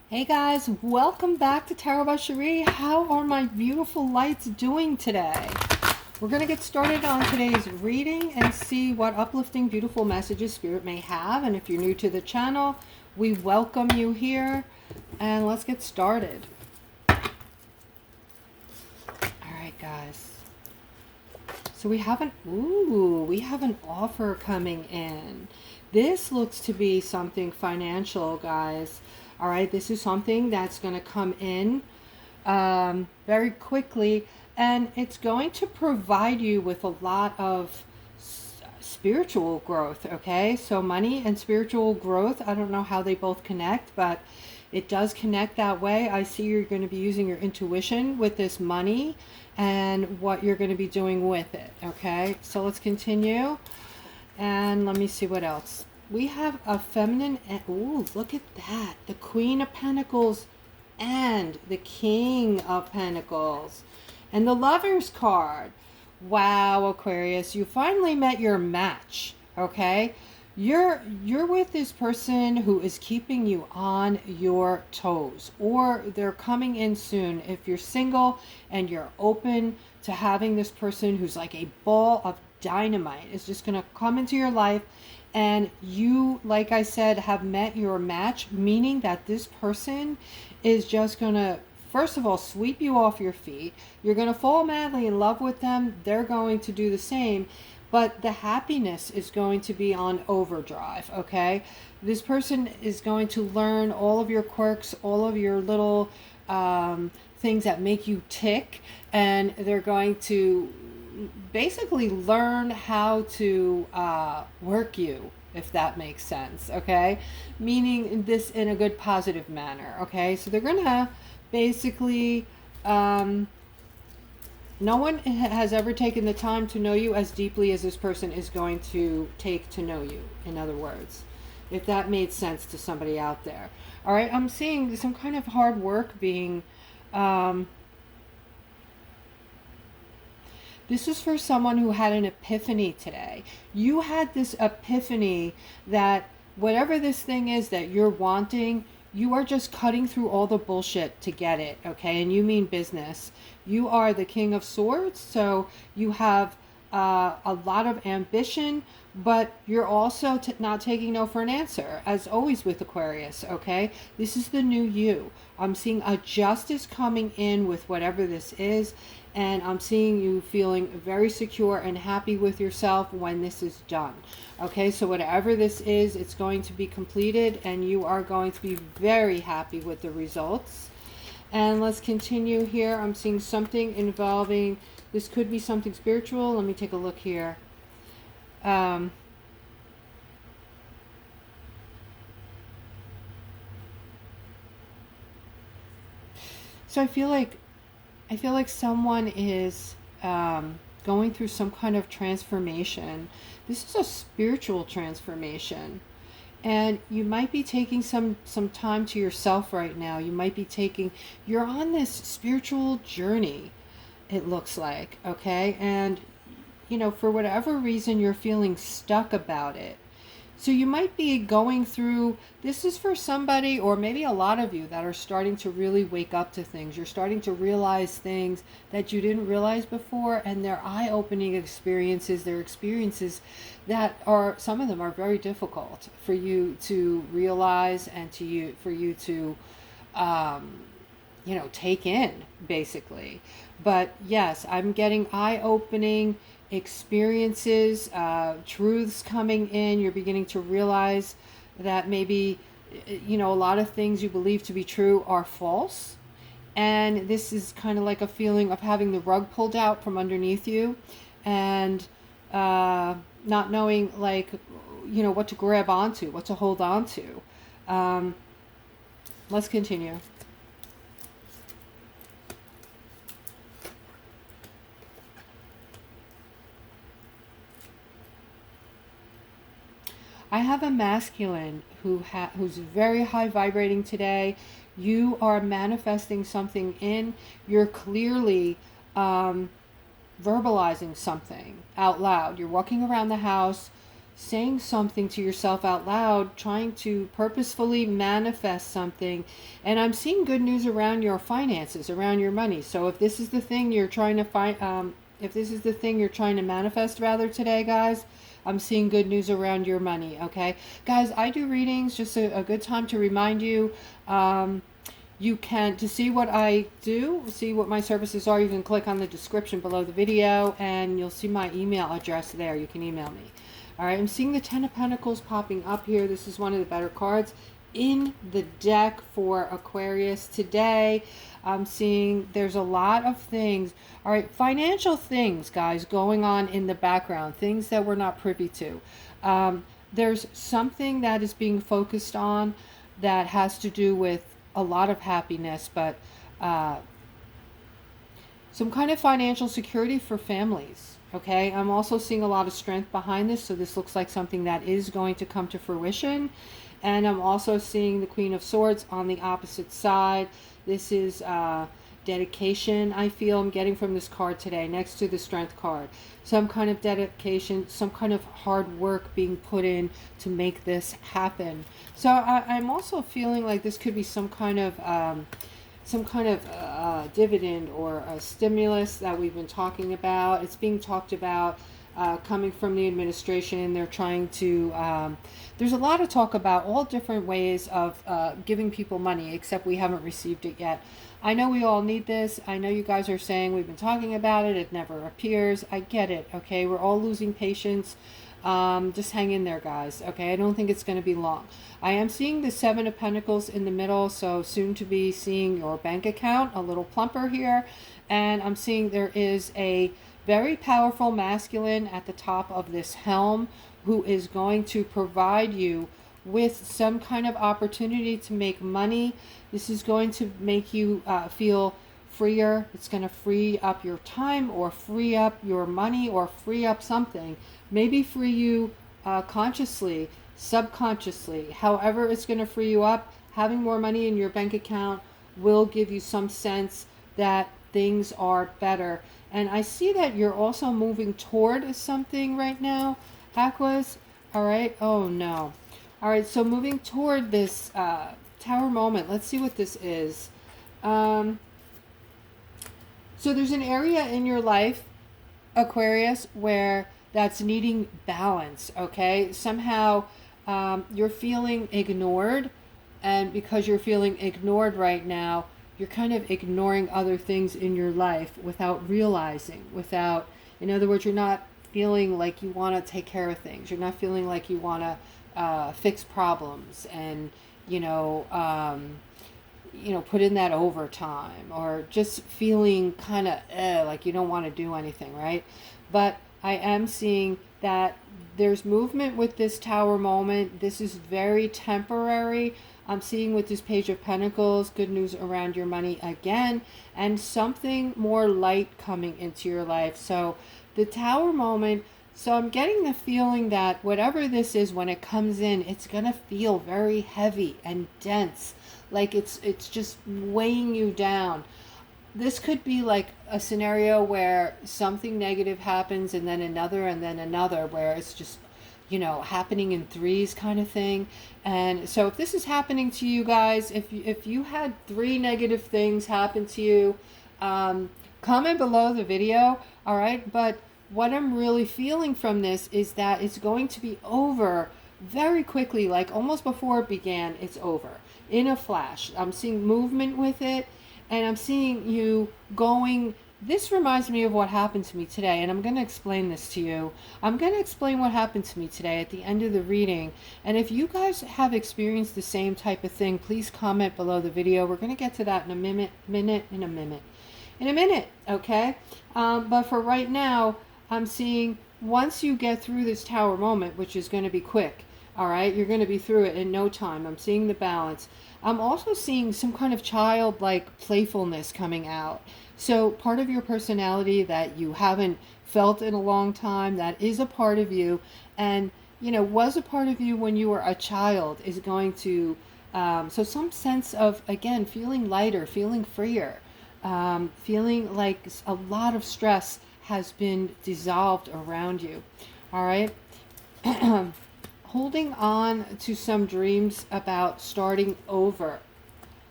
Hey guys, welcome back to Tarot by Cherie. How are my beautiful lights doing today? We're going to get started on today's reading and see what uplifting, beautiful messages Spirit may have. And if you're new to the channel, we welcome you here. And let's get started. All right, guys. So we have an offer coming in. This looks to be something financial, guys. All right, this is something that's going to come in very quickly, and it's going to provide you with a lot of spiritual growth. Okay, so money and spiritual growth, I don't know how they both connect, but it does connect that way. I see you're going to be using your intuition with this money and what you're going to be doing with it. Okay, so let's continue, and let me see what else we have. A feminine, ooh, look at that, the Queen of Pentacles and the King of Pentacles and the Lovers card. Wow, Aquarius, you finally met your match. Okay, you're with this person who is keeping you on your toes, or they're coming in soon. If you're single and you're open to having this person who's like a ball of dynamite is just going to come into your life, and you, like I said, have met your match, meaning that this person is just going to, first of all, sweep you off your feet. You're going to fall madly in love with them. They're going to do the same, but the happiness is going to be on overdrive. Okay, this person is going to learn all of your quirks, all of your little things that make you tick, and they're going to basically learn how to work you, if that makes sense. Okay, meaning this in a good positive manner. Okay, so they're gonna basically no one has ever taken the time to know you as deeply as this person is going to take to know you, in other words, if that made sense to somebody out there. All right, I'm seeing some kind of hard work being this is for someone who had an epiphany today. You had this epiphany that whatever this thing is that you're wanting, you are just cutting through all the bullshit to get it, okay? And you mean business. You are the King of Swords, so you have a lot of ambition, but you're also not taking no for an answer, as always with Aquarius, okay? This is the new you. I'm seeing a justice coming in with whatever this is, and I'm seeing you feeling very secure and happy with yourself when this is done. Okay, so whatever this is, it's going to be completed, and you are going to be very happy with the results. And let's continue here. I'm seeing something involving, this could be something spiritual. Let me take a look here. So I feel like someone is going through some kind of transformation. This is a spiritual transformation. And you might be taking some time to yourself right now. You might be you're on this spiritual journey, it looks like, okay? And, for whatever reason, you're feeling stuck about it. So you might be going through, this is for somebody, or maybe a lot of you, that are starting to really wake up to things. You're starting to realize things that you didn't realize before, and they're eye-opening experiences. They're experiences that are, some of them are very difficult for you to realize and for you to take in, basically. But yes, I'm getting eye-opening experiences, truths coming in. You're beginning to realize that maybe, a lot of things you believe to be true are false. And this is kind of like a feeling of having the rug pulled out from underneath you, and not knowing, like, what to grab onto, what to hold on to. Let's continue. I have a masculine who's very high vibrating today. You are manifesting something in. You're clearly verbalizing something out loud. You're walking around the house, saying something to yourself out loud, trying to purposefully manifest something. And I'm seeing good news around your finances, around your money. So if this is the thing you're trying to find, if this is the thing you're trying to manifest rather today, guys, I'm seeing good news around your money. Okay, guys, I do readings, just a good time to remind you. You can, to see what I do, see what my services are, you can click on the description below the video and you'll see my email address there. You can email me. All right, I'm seeing the Ten of Pentacles popping up here. This is one of the better cards in the deck for Aquarius today. I'm seeing there's a lot of things. All right, financial things, guys, going on in the background, things that we're not privy to. There's something that is being focused on that has to do with a lot of happiness, but some kind of financial security for families. Okay, I'm also seeing a lot of strength behind this, so this looks like something that is going to come to fruition. And I'm also seeing the Queen of Swords on the opposite side. This is dedication, I feel I'm getting from this card today, next to the Strength card. Some kind of dedication, some kind of hard work being put in to make this happen. So I'm also feeling like this could be some kind of dividend or a stimulus that we've been talking about. It's being talked about coming from the administration. They're trying to, there's a lot of talk about all different ways of giving people money, except we haven't received it yet. I know we all need this. I know you guys are saying we've been talking about it. It never appears. I get it. Okay, we're all losing patience. Just hang in there, guys. Okay, I don't think it's going to be long. I am seeing the Seven of Pentacles in the middle, so soon to be seeing your bank account, a little plumper here. And I'm seeing there is a very powerful masculine at the top of this helm who is going to provide you with some kind of opportunity to make money. This is going to make you feel freer. It's going to free up your time or free up your money or free up something. Maybe free you consciously, subconsciously. However it's going to free you up, having more money in your bank account will give you some sense that things are better. And I see that you're also moving toward something right now, Aquas. All right. Oh, no. All right. So moving toward this Tower moment. Let's see what this is. So there's an area in your life, Aquarius, where that's needing balance, okay? Somehow you're feeling ignored, and because you're feeling ignored right now, you're kind of ignoring other things in your life without realizing, in other words, you're not feeling like you want to take care of things. You're not feeling like you want to fix problems and, put in that overtime, or just feeling kind of like you don't want to do anything, right? But I am seeing that there's movement with this Tower moment. This is very temporary. I'm seeing with this Page of Pentacles, good news around your money again, and something more light coming into your life. So the Tower moment, so I'm getting the feeling that whatever this is, when it comes in, it's going to feel very heavy and dense. Like it's just weighing you down. This could be like a scenario where something negative happens and then another, where it's just, happening in threes kind of thing. And so if this is happening to you guys, if you had 3 negative things happen to you, comment below the video. All right. But what I'm really feeling from this is that it's going to be over very quickly, like almost before it began, it's over in a flash. I'm seeing movement with it, and I'm seeing you going. This reminds me of what happened to me today, and I'm going to explain this to you. I'm going to explain what happened to me today at the end of the reading. And if you guys have experienced the same type of thing, please comment below the video. We're going to get to that in a minute, okay? But for right now, I'm seeing once you get through this Tower moment, which is going to be quick, all right, you're going to be through it in no time. I'm seeing the balance. I'm also seeing some kind of childlike playfulness coming out. So part of your personality that you haven't felt in a long time, that is a part of you, and was a part of you when you were a child, is going to, so some sense of, again, feeling lighter, feeling freer, feeling like a lot of stress has been dissolved around you. All right. Holding on to some dreams about starting over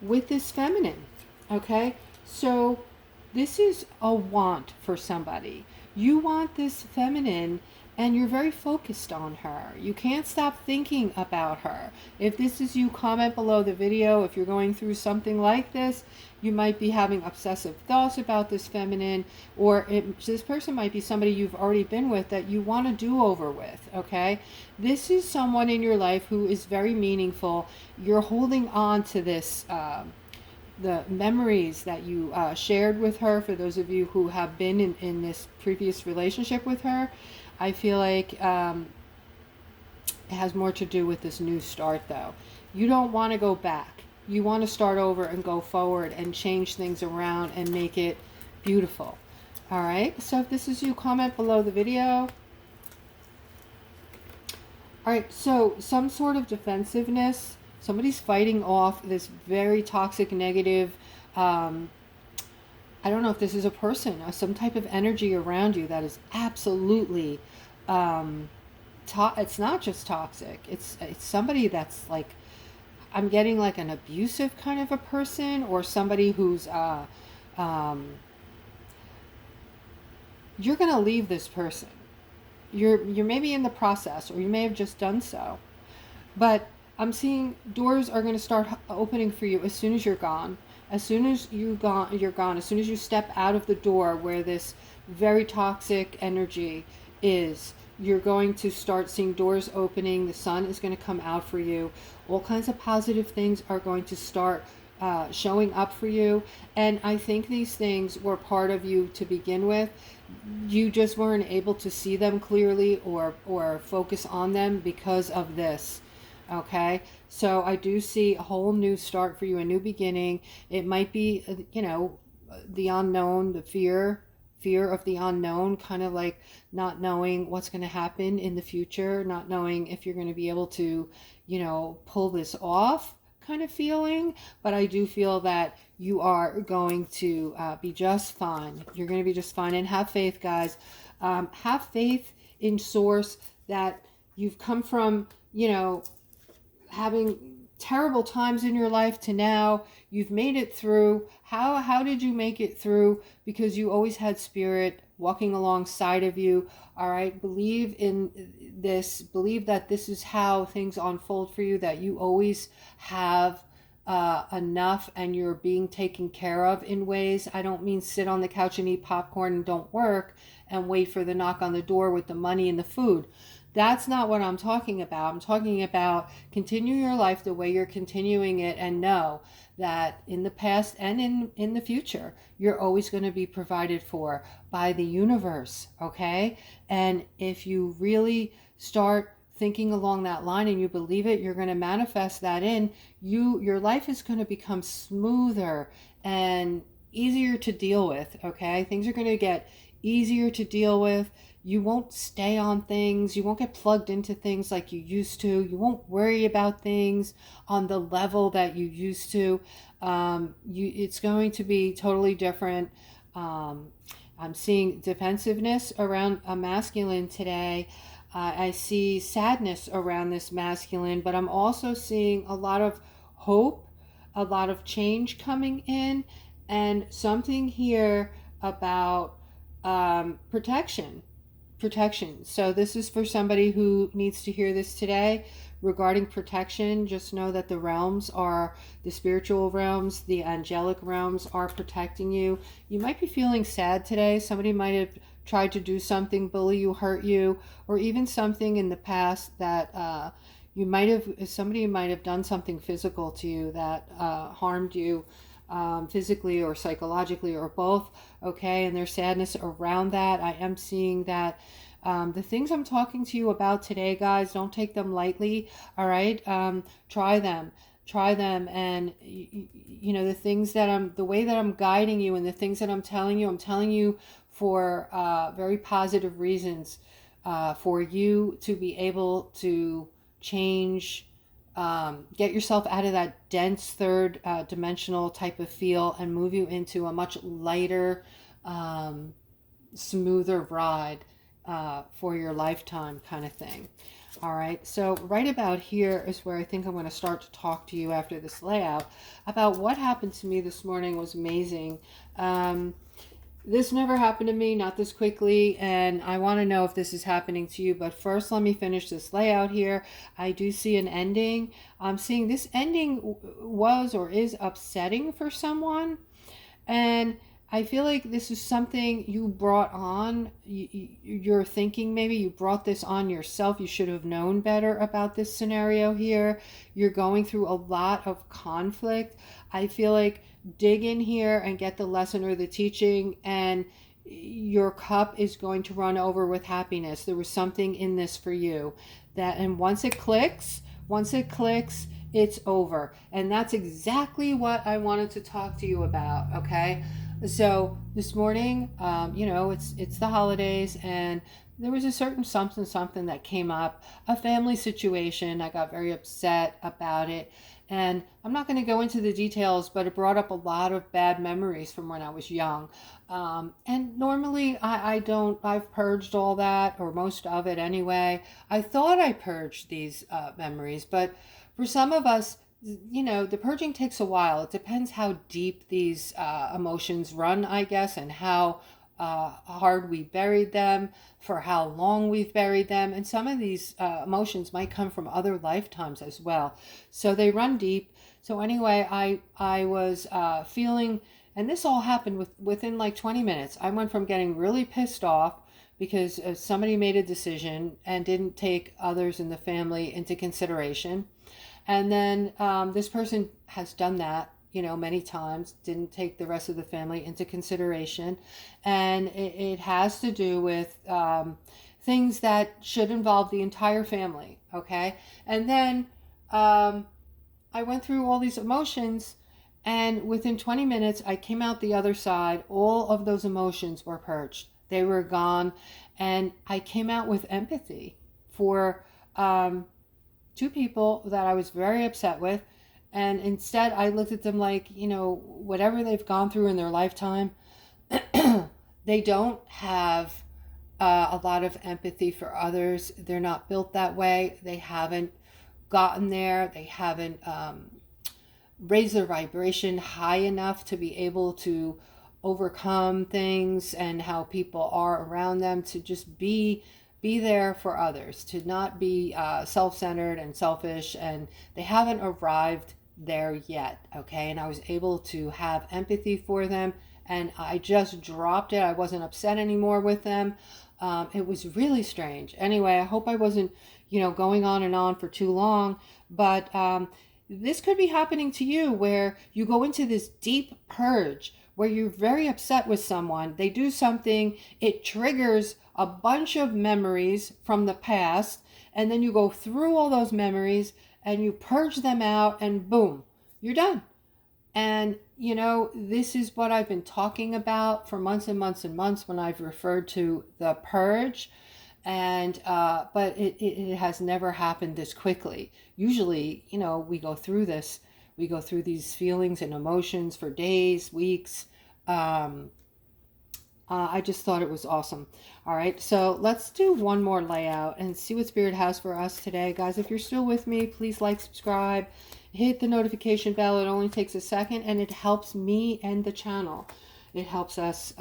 with this feminine. Okay, so this is a want for somebody. You want this feminine and you're very focused on her. You can't stop thinking about her. If this is you, comment below the video. If you're going through something like this, you might be having obsessive thoughts about this feminine, or this person might be somebody you've already been with that you want to do over with, okay? This is someone in your life who is very meaningful. You're holding on to this, the memories that you shared with her. For those of you who have been in this previous relationship with her, I feel like it has more to do with this new start, though. You don't want to go back. You want to start over and go forward and change things around and make it beautiful. All right, so if this is you, comment below the video. All right, so some sort of defensiveness. Somebody's fighting off this very toxic, negative, I don't know if this is a person or some type of energy around you that is absolutely, it's not just toxic. It's somebody that's like, I'm getting like an abusive kind of a person, or somebody who's, you're going to leave this person. You're maybe in the process, or you may have just done so. But I'm seeing doors are going to start opening for you as soon as you're gone. As soon as you're gone. As soon as you step out of the door where this very toxic energy is, you're going to start seeing doors opening. The sun is going to come out for you. All kinds of positive things are going to start showing up for you. And I think these things were part of you to begin with. You just weren't able to see them clearly or focus on them because of this. Okay, so I do see a whole new start for you, a new beginning. It might be, the unknown, the fear of the unknown, kind of like not knowing what's going to happen in the future, not knowing if you're going to be able to, pull this off kind of feeling. But I do feel that you are going to be just fine. You're going to be just fine, and have faith, guys. Have faith in source, that you've come from, having terrible times in your life to now you've made it through. How did you make it through? Because you always had spirit walking alongside of you. All right, believe in this, believe that this is how things unfold for you, that you always have enough and you're being taken care of in ways. I don't mean sit on the couch and eat popcorn and don't work and wait for the knock on the door with the money and the food. That's not what I'm talking about. I'm talking about continue your life the way you're continuing it, and know that in the past and in the future, you're always going to be provided for by the universe, okay? And if you really start thinking along that line and you believe it, you're going to manifest that in you. Your life is going to become smoother and easier to deal with, okay? Things are going to get easier to deal with. You won't stay on things. You won't get plugged into things like you used to. You won't worry about things on the level that you used to. It's going to be totally different. I'm seeing defensiveness around a masculine today. I see sadness around this masculine, but I'm also seeing a lot of hope, a lot of change coming in, and something here about protection. So this is for somebody who needs to hear this today regarding protection. Just know that the realms are, the spiritual realms, the angelic realms are protecting you. You might be feeling sad today. Somebody might have tried to do something, bully you, hurt you, or even something in the past that somebody might have done something physical to you that harmed you physically or psychologically, or both, okay? And there's sadness around that. I am seeing that the things I'm talking to you about today, guys, don't take them lightly, all right? Try them, and the things that the way that I'm guiding you and the things that I'm telling you for very positive reasons, for you to be able to change, get yourself out of that dense third dimensional type of feel and move you into a much lighter, smoother ride for your lifetime kind of thing. All right, so right about here is where I think I'm going to start to talk to you after this layout about what happened to me this morning. Was amazing. This never happened to me, not this quickly, and I want to know if this is happening to you. But first, let me finish this layout here. I do see an ending. I'm seeing this ending was or is upsetting for someone. And I feel like this is something you brought on. You're thinking maybe you brought this on yourself. You should have known better about this scenario here. You're going through a lot of conflict. I feel like dig in here and get the lesson or the teaching, and your cup is going to run over with happiness. There was something in this for you that, and once it clicks, it's over. And that's exactly what I wanted to talk to you about. Okay, so this morning, it's the holidays, and there was a certain something that came up, a family situation. I got very upset about it, and I'm not going to go into the details, but it brought up a lot of bad memories from when I was young. And normally I've purged all that, or most of it anyway. I thought I purged these memories, but for some of us, the purging takes a while. It depends how deep these emotions run, I guess, and how hard we buried them, for how long we've buried them. And some of these emotions might come from other lifetimes as well. So they run deep. So anyway, I was feeling, and this all happened within like 20 minutes. I went from getting really pissed off because somebody made a decision and didn't take others in the family into consideration. And then this person has done that, many times, didn't take the rest of the family into consideration. And it has to do with things that should involve the entire family, okay? And then I went through all these emotions, and within 20 minutes, I came out the other side. All of those emotions were purged. They were gone. And I came out with empathy for two people that I was very upset with. And instead, I looked at them like, whatever they've gone through in their lifetime, they don't have a lot of empathy for others. They're not built that way. They haven't gotten there. They haven't raised their vibration high enough to be able to overcome things and how people are around them, to just be there for others, to not be self-centered and selfish, and they haven't arrived there yet, okay? And I was able to have empathy for them, and I just dropped it. I wasn't upset anymore with them. It was really strange. Anyway, I hope I wasn't, going on and on for too long, but this could be happening to you, where you go into this deep purge where you're very upset with someone. They do something, it triggers a bunch of memories from the past, and then you go through all those memories and you purge them out, and boom, you're done. And this is what I've been talking about for months and months and months when I've referred to the purge. And but it has never happened this quickly. Usually, we go through this, we go through these feelings and emotions for days, weeks. I just thought it was awesome. All right, so let's do one more layout and see what Spirit has for us today. Guys, if you're still with me, please like, subscribe, hit the notification bell. It only takes a second, and it helps me and the channel. It helps us,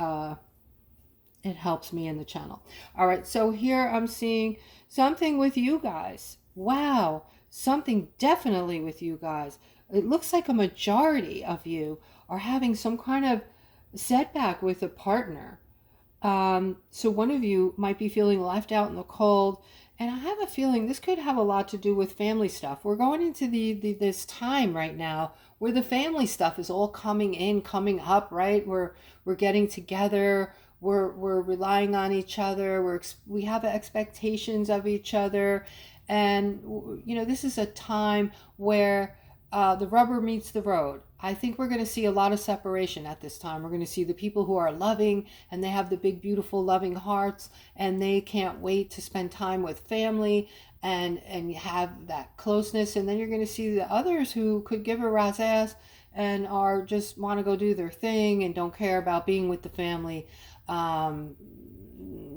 it helps me and the channel. All right, so here I'm seeing something with you guys. Wow, something definitely with you guys. It looks like a majority of you are having some kind of setback with a partner. So one of you might be feeling left out in the cold, and I have a feeling this could have a lot to do with family stuff. We're going into this time right now where the family stuff is all coming up, right? We're getting together, we're relying on each other, we have expectations of each other, and this is a time where the rubber meets the road. I think we're going to see a lot of separation at this time. We're going to see the people who are loving, and they have the big, beautiful, loving hearts, and they can't wait to spend time with family and have that closeness. And then you're going to see the others who could give a rat's ass and are just want to go do their thing and don't care about being with the family.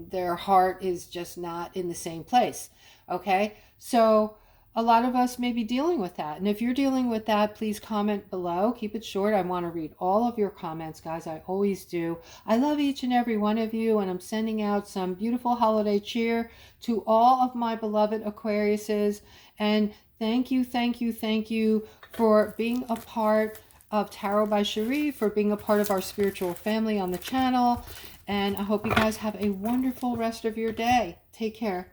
Their heart is just not in the same place. Okay, so a lot of us may be dealing with that. And if you're dealing with that, please comment below. Keep it short. I want to read all of your comments, guys. I always do. I love each and every one of you, and I'm sending out some beautiful holiday cheer to all of my beloved Aquariuses. And thank you, thank you, thank you for being a part of Tarot by Cherie, for being a part of our spiritual family on the channel. And I hope you guys have a wonderful rest of your day. Take care.